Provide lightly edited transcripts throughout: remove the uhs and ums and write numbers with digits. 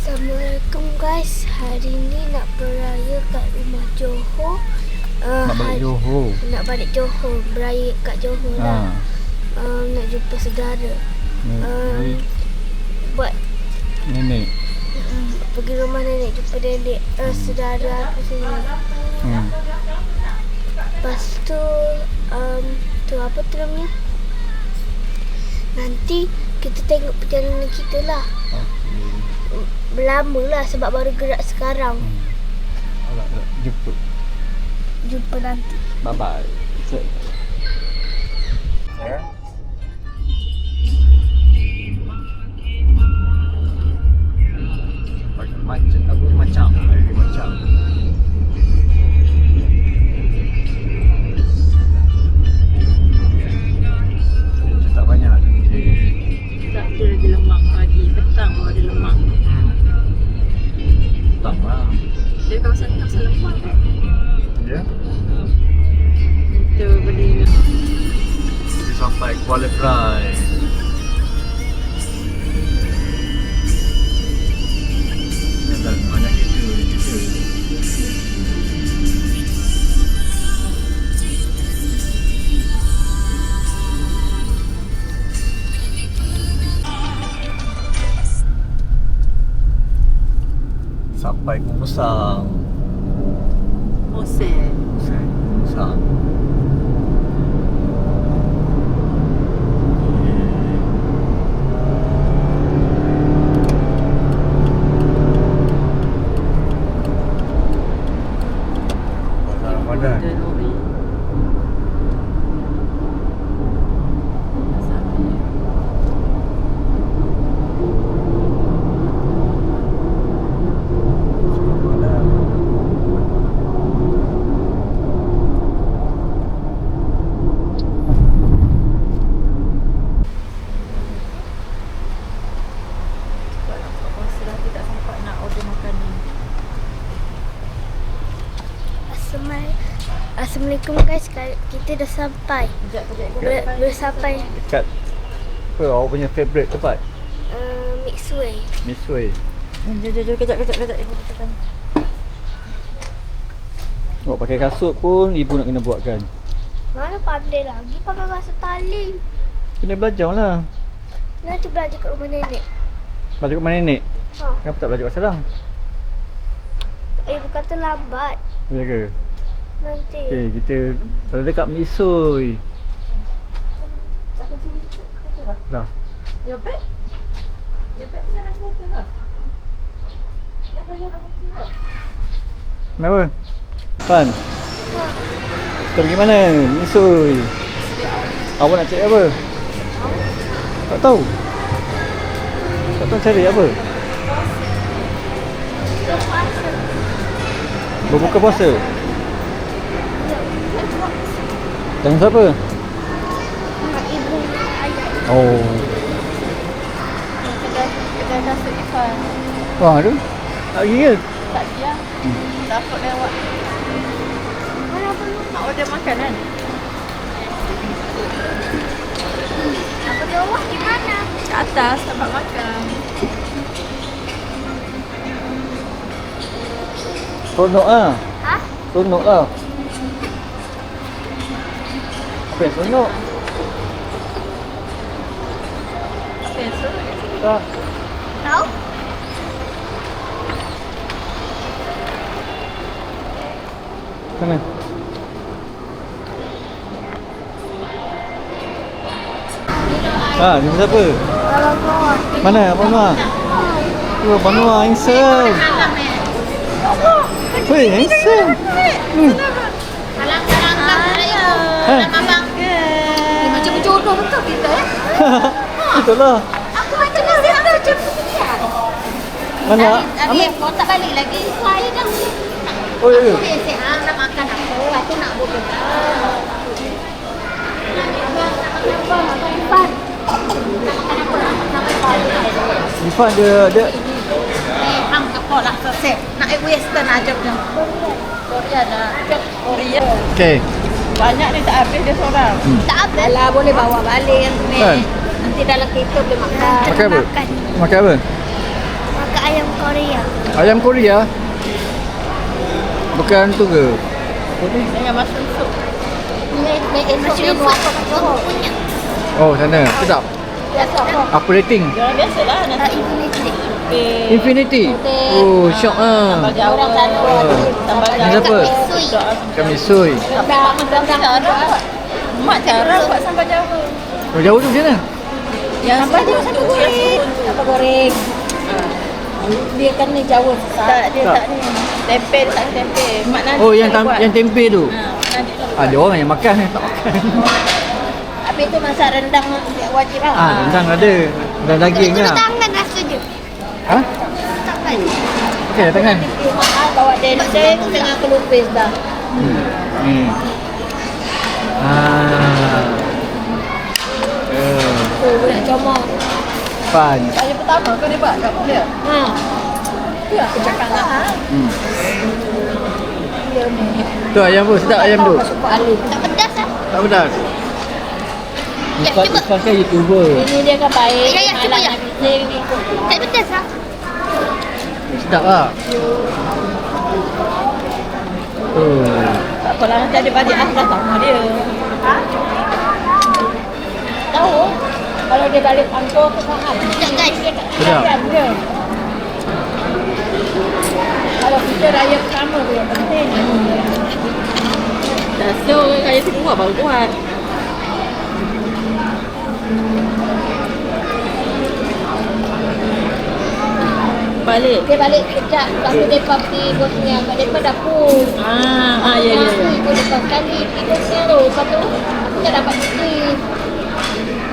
Assalamualaikum guys. Hari ni nak beraya kat rumah Johor. Nak balik Johor. Nak balik Johor, beraya kat Johor lah. Nak jumpa saudara. Buat nenek. Pergi rumah nenek, jumpa nenek, saudara apa semua. Lepas tu apa tu namanya? Nanti kita tengok perjalanan kita lah. Lama lah sebab baru gerak sekarang. Jumpa nanti. Bye bye. Macam tak banyak. Tak tu lagi lemang pagi, petang baru ada lemang. Tak lah. Dia kawasan lemang kan? Ya. Itu beli Sampai Kuala Pride. Dan banyak kita. Sampai Musang. Musang. Ramadan. Assalamualaikum guys, kita dah sampai. Dah sampai Dekat apa awak punya favourite tempat? Mixway. Mixway. Jom, kejap. Ibu katakan. Awak pakai kasut pun ibu nak kena buatkan. Mana pandai lagi pakai kasut tali. Kena belajar lah. Nanti belajar kat rumah nenek. Belajar kat mana nenek? Ha. Kenapa tak belajar kat Serang? Ibu kata lambat. Ya ke? Nanti. Okay, kita dah dekat Misui. Dah. Your bag jangan kereta lah. Kenapa? Fan? Kita pergi mana? Misui. Awak nak cari apa? Tak tahu. Tak tahu cari apa? Berbuka puasa? Dengan siapa? Mak ibu ayah. Oh. Kedai kasut Ifan. Wah, ada? Tak pergi ke? Tak siang. Dapat lewat. Mana perlu? Nak order makanan. Apa di bawah di mana? Kat atas tempat makan. Seronok lah. Ha? Seronok lah. Apa yang seronok? Apa yang seronok kat sini? Tak. Tahu? Mana? Jumpa siapa? Abang Noah. Mana Abang Noah? Abang Noah handsome. Weh, handsome. Alang abang. Macam berjodoh betul kita ya. Betul lah. Aku macam nasihat macam ni. Mana? Abi, kau tak balik lagi. Saya dah. Oh ya. Aku sihat nak makan apa? Aku nak buat apa? Ifan. Ifan dia Hang kapal lah sesep. Nak western aja punya. Korea dah. Korea. okey. Banyak ni tak habis dia seorang. Tak apa lah, boleh bawa balik yang tu ni. Kan? Nanti dalam kereta boleh makan. Makan apa? Makan apa? Makan ayam Korea. Ayam Korea? Bukan tu ke? Dengan mushroom soup. Ni esok Mushroom menu apa kat Johor? punya. Oh, sana. Sedap. Biasa apa? Apa rating? Jangan biasalah nasi. Infinity. Infinity. Oh, syok ah. Sambal Jawa. Orang sana Sambal Ni Jawa. siapa? Kami Sui. Tapi mak cara. Mak cara buat sambal Jawa. Oh, jauh tu macam mana? Yang sambal Jawa sambal goreng. Sambal goreng. Dia kan ni Jawa susah. Tak, dia tak ni. Tempe, dia tak tempe. Mak Nadia Oh, yang buat. yang tempe tu. Nadia Ada orang yang makan ni tak makan. Habis tu masak rendang wajib lah. Rendang ada. Dan daging Itu lah. tangan rasa je. Ha? Tangan. Okey, tangan. Mahal bawa dendeng dengan kelupis dah. Hmm. Ah. Tu boleh comot. Pan. Kali pertama kau dia buat kat dia. Ha. Tu aku cakap lah ha. Dia ni. Tu ayam tu, sedap ayam tu. Suka alif. Tak pedas lah. Tak pedas. Ya, Ifan, cuba. Ifan kan YouTuber. Ini dia kan baik. Ya, ya, cuba ya. Bising ni. Tak pedas lah. Sedap lah. Oh. Tak apalah nanti ada balik aku dah tahu dia. Ha? Tahu? Kalau dia balik pangkor ke mahal. Sedap guys. Sedap. Dia. Kalau kita raya pertama tu yang penting. Dah so raya kedua baru buat. Balik. Dia balik kejap. Lalu mereka pergi Bosnia. Kat mereka dapur. Ya. Ikut mereka sekali pergi Bosnia tu. Lepas tu aku tak dapat pergi.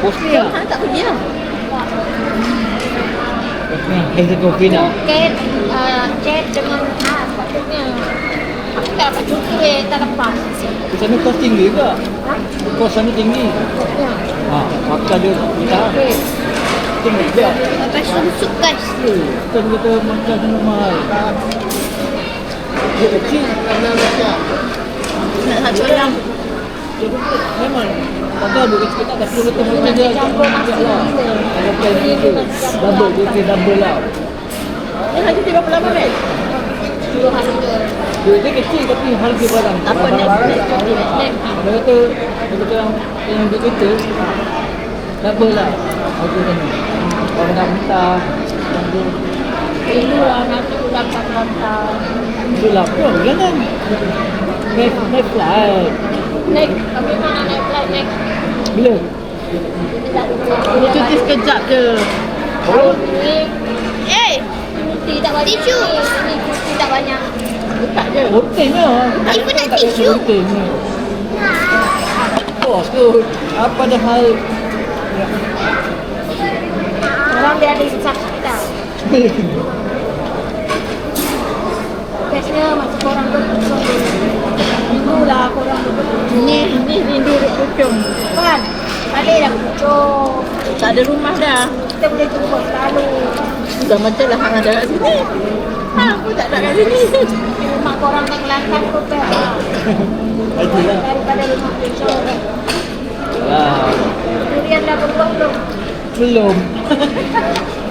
Bosnia. Tak pergi lah. Herzegovina. Cat chat dengan sepatutnya. Aku tak dapat cuti tak lepas. Di sana kos tinggi ke? Kos sana tinggi. Ya. Maka dia kita Okey. tinggi juga. Lepas sunsuk guys. Kita kata makan sana mahal. Dia kecil. Nak satu orang. Memang. Maka dia kecil tak tapi kata macam dia Campur nasi lah. gila. Kalau dia tu double dia double lah. Dia lagi 30 lama kan? 10 harga. Dia kecil tapi harga barang. Apa next cuti next? Dia kata yang dia kata double lah harga ni. Orang nak mentah yang dia Dulu lah nanti ulang tak dia lapar jangan. Naik flight. Next, kami mana naik flight next? Bila? Dia cuti sekejap je. Oh. Eh, Cuti tak banyak. Tisu. Ini cuti tak banyak. Letak je. Hotelnya. Ibu nak tisu. Hotelnya. Bos tu. Apa dah hal? Orang dia ada sakit. Biasanya macam korang berpucung dulu lah korang berpucung. Ni rindu berpucung. Kan? Balik dah berpucung. Tak ada rumah dah. Kita boleh jumpa selalu. Dah macam lah hang ada kat sini. Aku tak ada kat sini. Rumah korang kat Kelantan pun best lah. Itulah. Daripada rumah pucung. Lah. Durian dah berbuah belum? Belum.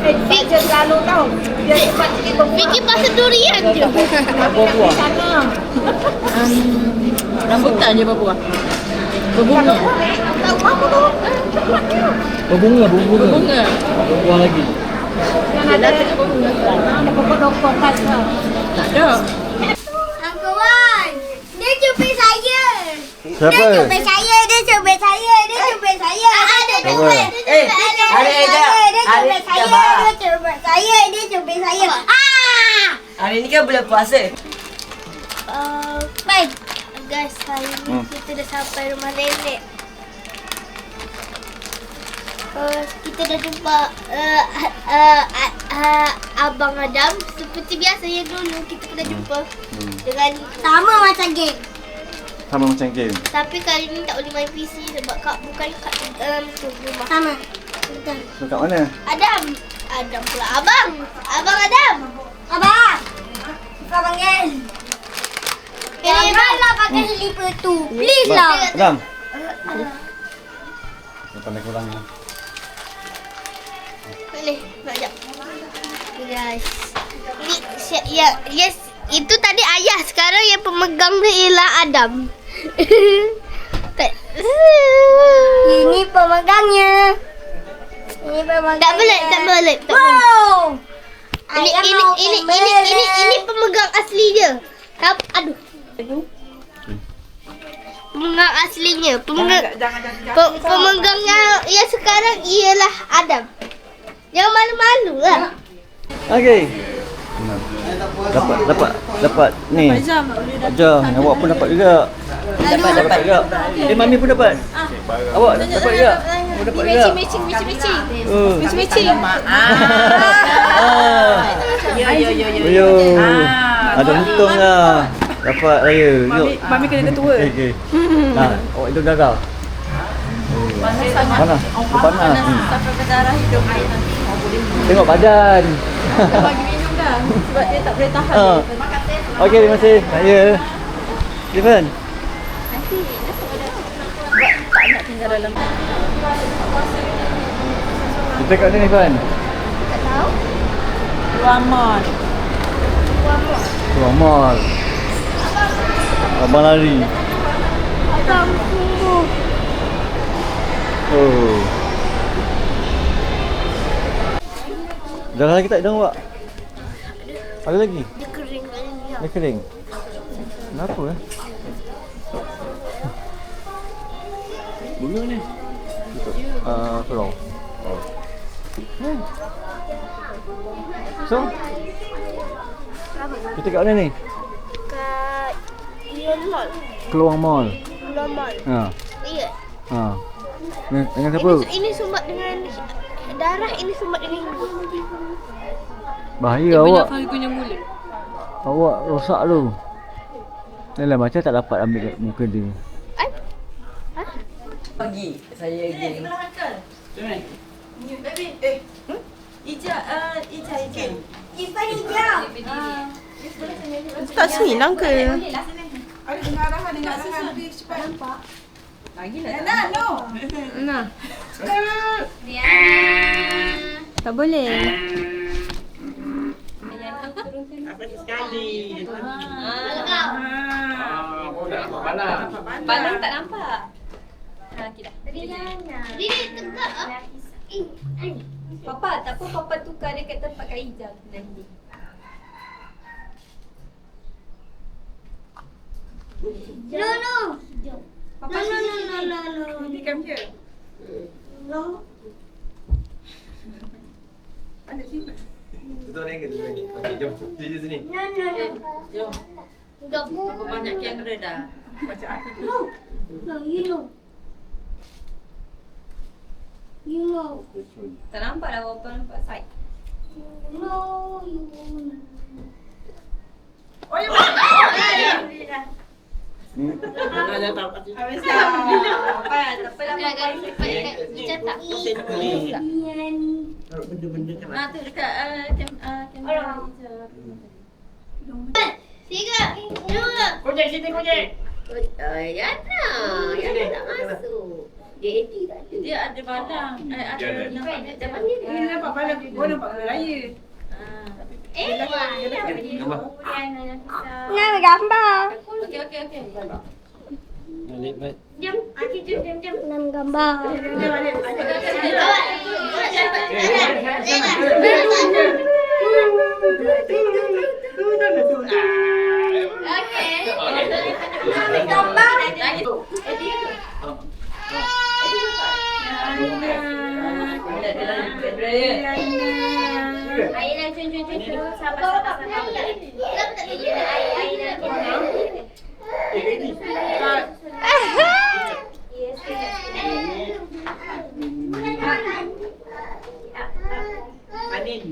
Baca selalu tau. Dia cepat jadi berbuah. fikir pasal durian je. Buah-buah. Di sana. Rambutan je berapa? Berbunga. Tahu apa tu? Coklatnya. Berbunga. Bunga. Buah lagi. Yang ada berbunga. Ada pokok doktor kan. Tak ada. Uncle Wan, dia cubit saya. Siapa? Dia cubit saya. Dia cubit saya. Dia cubit saya. Dia cubit. hari Aida. Hari Jabah. Dia cubit saya. Dia cubit saya. Ah! Hari ni kan bulan puasa. Baik. Guys, hari ni kita dah sampai rumah nenek. Kita dah jumpa Abang Adam. Seperti biasa yang dulu kita pernah jumpa. Dengan sama macam game. Sama macam game. Tapi kali ni tak boleh main PC sebab bukan kat dalam tu rumah. Sama. Betul. So kat mana? Adam. Adam pula. Abang. Abang Adam. Abang. Kau panggil. Janganlah pakai slipper tu. Please lah. Adam. Pandai kurang lah. Ni, sekejap. Guys. Yes. Itu tadi ayah. Sekarang yang pemegang dia ialah Adam. Ini pemegangnya. Tak boleh. Wow. Ini pemegang asli dia. Aduh. Pemegang aslinya. Pemegangnya yang sekarang ialah Adam. Jangan malu-malu lah. Okey. Dapat ni. Jom, awak pun dapat juga. Dapat juga. Mami pun dapat. Awak dapat juga. Awak dapat juga. Matching. Yo. Ada untung lah. Dapat raya. Yuk. Mami kena ketua. Okey. Nah, awak itu gagal. Panas. Panas. Sampai berdarah hidung air nanti. Tengok badan. Dah bagi minum dah. Sebab dia tak boleh tahan. Okey, terima kasih. Raya. Steven. Tak nak tinggal dalam. Kita kat mana ni, Fan? Tak tahu. Keluar mall. Keluar mall. Abang lari. Abang sungguh. Oh. Darah lagi tak hidung awak? Ada lagi? Dia kering kali ni. Dia kering. Kenapa bunga ni? Keluar. So? Kita kat mana ni? Kat Ion Mall. Keluar mall. Keluar mall. Ha. Ya. Ha. Dengan siapa? Ini sumbat dengan darah, ini sumbat dengan hidung. Bahaya awak. Punya mulut. Awak rosak tu. Yalah macam tak dapat ambil kat muka dia. Pagi saya lagi. Ija. Ipan hijau. Tak semilang ke? Ada dengar arahan nanti cepat nampak. Lagi lah. No. Tak boleh. Balang tak nampak. Dia tegak ah. Papa, tak apa papa tukar dia kat tempat Kak Ijal nanti. No. Papa No. Nanti come here. No. Ada sini. Betul ni ke? Okey, jom. Sini sini. No. Jom. Enggak boleh. Berapa banyak kamera dah? Macam aku. No, you know. You know. Tak nampak dah berapa nampak side. No, you. Oh, ya. Dah tahu kat situ. Habis dah. Apa? Tak apa lah. Dicetak. Ah tu dekat kamera. Tiga, dua. Kojek sini kojek. Yana tak masuk. Dia edit tak ada. Dia ada balang. Ada nampak dia mana Ini dia? nampak balang. Oh, nampak bola raya. Nak gambar. Okey. Jom, jom. Nak gambar. Aina cun. Sabar. Anin.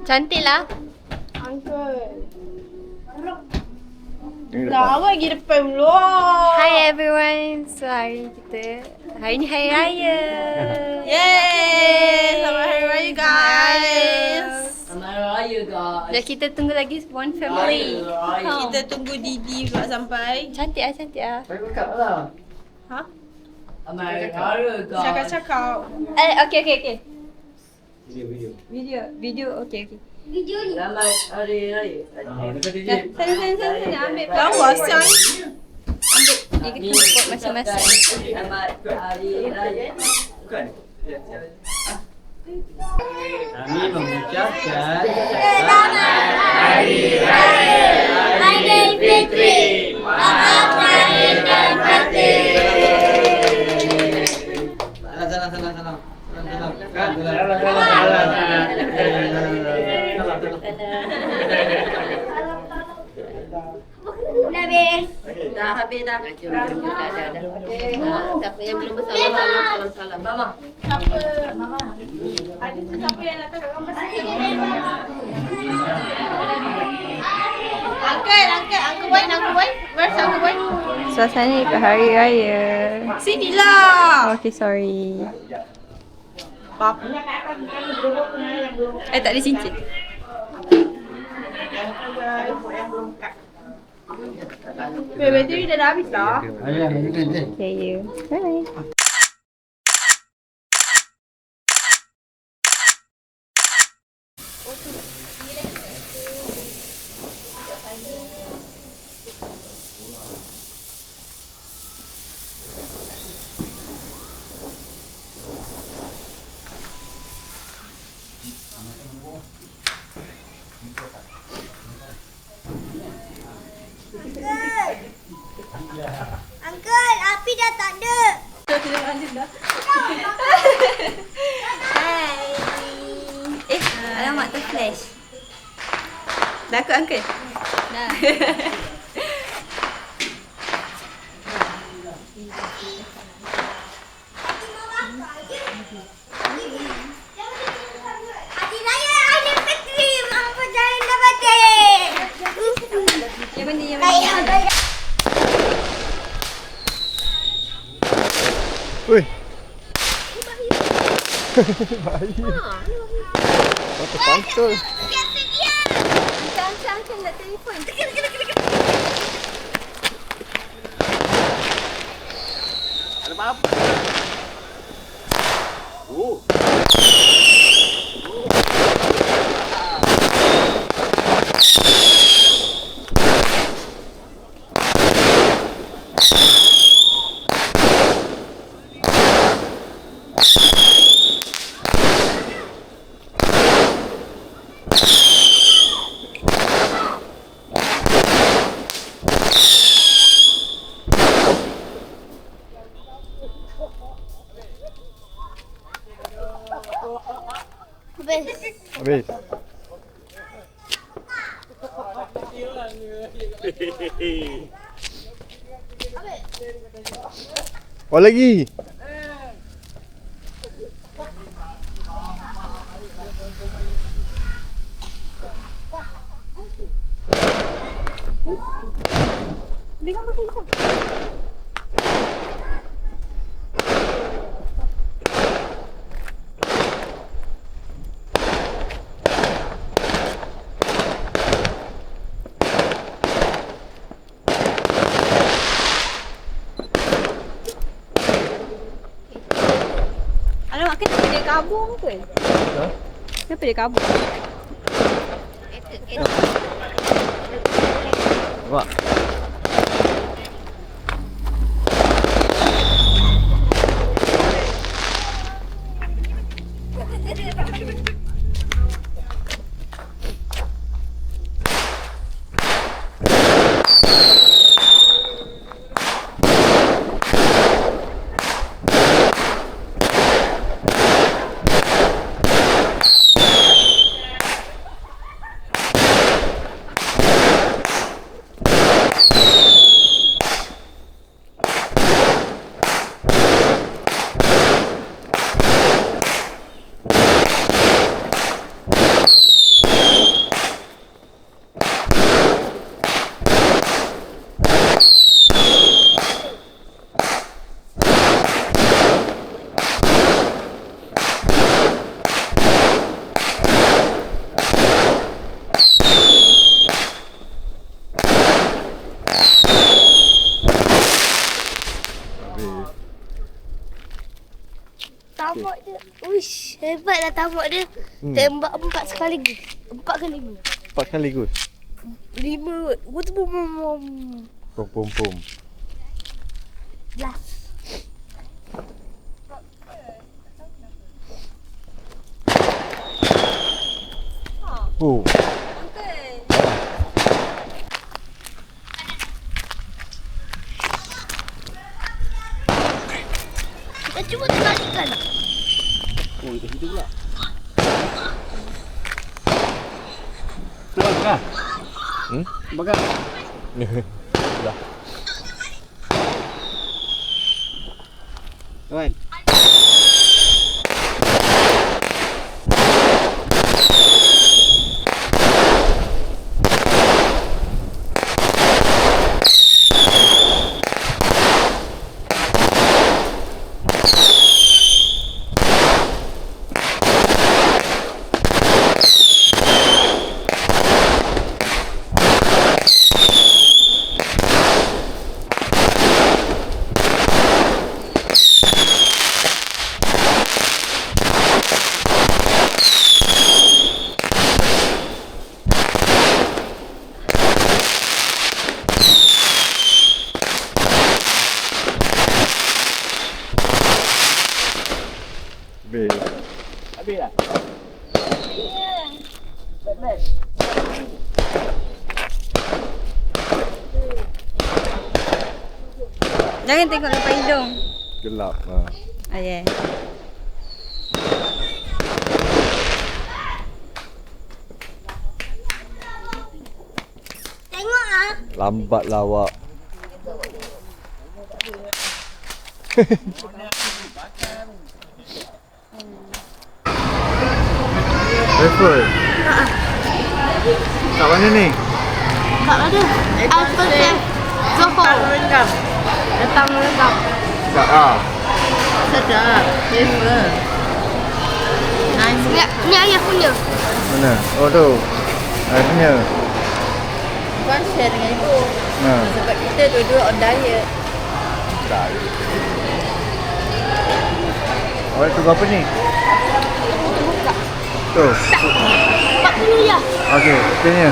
Cantik lah. Lama lagi depan pula. Hi everyone. So hari ni hari raya. Yeay! Selamat Hari Raya guys. Selamat Hari raya guys. Dan kita tunggu lagi one family. Kita tunggu Didi pula sampai. Cantik ah, cantik ah. Bagi makan lah. Ha? Amai raya guys. Cakap-cakap. Okay. Video. Video, okay. Video ni. Selamat hari raya. Sana, ambil. Lawa sang. Ambil, dia kena buat masing-masing. Selamat hari raya. Bukan. Kami mengucapkan Aidilfitri. Maaf lahir dan batin. Salam. Dah habis. Dah habis dah. Jom. Dah. Siapa yang belum bersalam. Mama. Siapa yang datang kat kamar sini? Uncle Boy. Where's Uncle Boy? Suasana ikut hari raya. Sinilah. Okay, sorry. Pap. Tak ada cincin. Bateri dah habis lah. Okay, you. Bye. Uncle, api dah tak ada. Hai. Alamak terflash. Dah kot Uncle? Dah. Hari Raya Aidilfitri. Maaf perjalanan dah batin. Yang mana? Oi. Bahaya. Apa pantul? Uncle nak telefon. Ada apa? Oh. Habis. Oh lagi. Alamak, kenapa dia kabur ke? Kenapa dia kabur? Nampak? Tamak dia. Uish, hebatlah tamak dia. Tembak 4 sekaligus. 4 kali. 4 sekaligus. 5. Bum. Pom. Lah. Oh. Kita cuba terbalikan. Oh, itu situ pula. Bakar. Bakar. Dah. Kawan. Habis lah. Jangan tengok lepas hidung. gelap. Ah, yeah. Tengok ah. Lambatlah awak. Rifle. Kat mana ni? Kat mana? Alpha Johor. Datang lengkap. Kat A. Sedap. Flavor. Nice. Ni ayah punya. Mana? Oh tu. Punya. Bukan share dengan ibu. Sebab kita dua-dua on diet. Awak tunggu apa ni? Tu. 40 ya. Okey, sini.